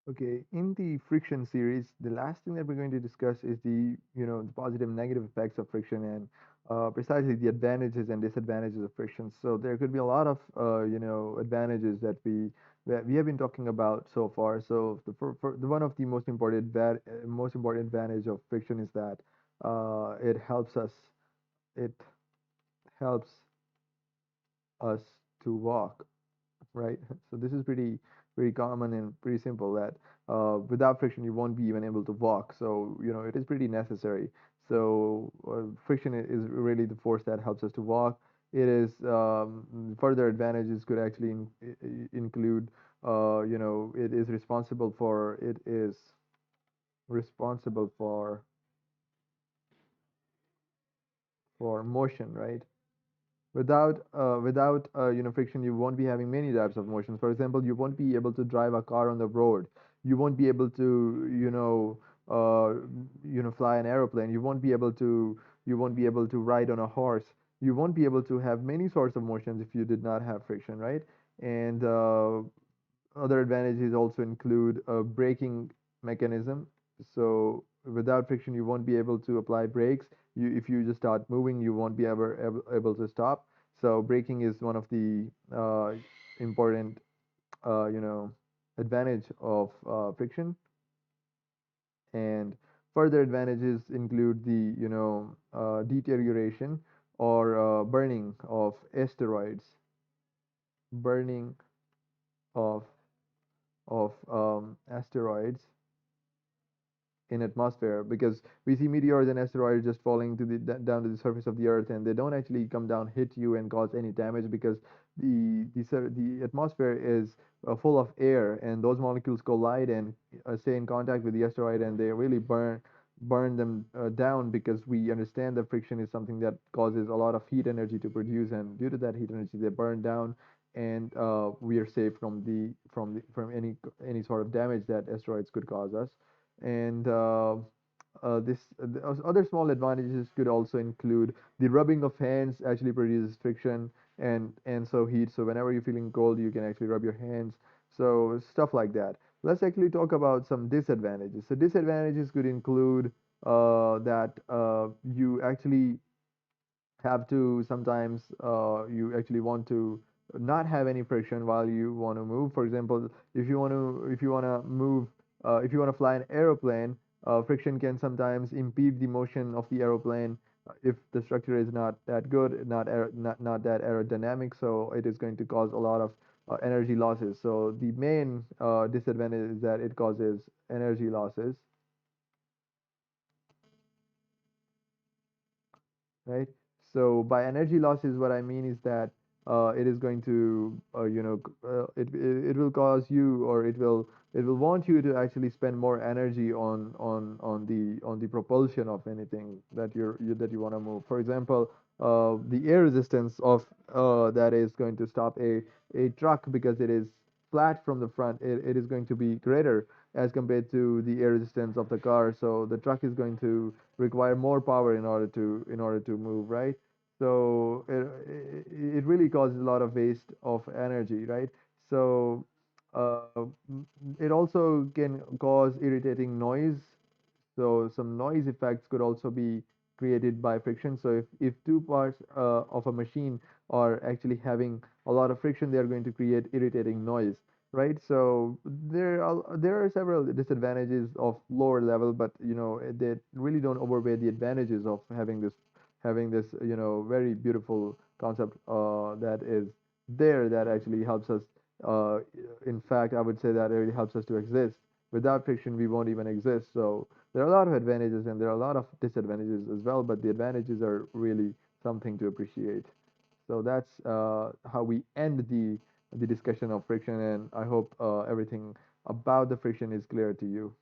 Okay, in the friction series, the last thing that we're going to discuss is the, the positive and negative effects of friction and precisely the advantages and disadvantages of friction. So there could be a lot of, advantages that we have been talking about so far. So the one of the most important advantage of friction is that it helps us to walk, right? So this is pretty common and pretty simple that without friction you won't be even able to walk. So it is pretty necessary. So friction is really the force that helps us to walk. It is further advantages could actually include it is responsible for motion, right? Without friction, you won't be having many types of motions. For example, you won't be able to drive a car on the road. You won't be able to fly an aeroplane. You won't be able to ride on a horse. You won't be able to have many sorts of motions if you did not have friction, right? And other advantages also include a braking mechanism. So without friction, you won't be able to apply brakes. If you just start moving, you won't be able to stop. So braking is one of the important, uh, you know, advantage of friction. And further advantages include the, deterioration or burning of asteroids, burning of asteroids in atmosphere, because we see meteors and asteroids just falling down to the surface of the earth, and they don't actually come down, hit you, and cause any damage, because the atmosphere is full of air, and those molecules collide and stay in contact with the asteroid, and they really burn them down, because we understand that friction is something that causes a lot of heat energy to produce, and due to that heat energy they burn down, and we are safe from any sort of damage that asteroids could cause us. And other small advantages could also include the rubbing of hands actually produces friction and so heat. So whenever you're feeling cold, you can actually rub your hands. So stuff like that. Let's actually talk about some disadvantages. So disadvantages could include that you actually have to sometimes you actually want to not have any friction while you want to move. For example, if you want to fly an aeroplane, friction can sometimes impede the motion of the aeroplane if the structure is not that good, not that aerodynamic. So it is going to cause a lot of energy losses. So the main disadvantage is that it causes energy losses, right? So by energy losses, what I mean is that it is going to, it will cause you, or it will want you to actually spend more energy on the propulsion of anything that you want to move. For example, the air resistance of that is going to stop a truck because it is flat from the front. It is going to be greater as compared to the air resistance of the car. So the truck is going to require more power in order to move, right? So it really causes a lot of waste of energy, right? So it also can cause irritating noise. So some noise effects could also be created by friction. So if two parts of a machine are actually having a lot of friction, they are going to create irritating noise, right? So there are several disadvantages of lower level, but they really don't overweigh the advantages of having this very beautiful concept that is there, that actually helps us. Uh, in fact, I would say that it really helps us to exist. Without friction, we won't even exist. So there are a lot of advantages and there are a lot of disadvantages as well, but the advantages are really something to appreciate. So that's how we end the discussion of friction, and I hope everything about the friction is clear to you.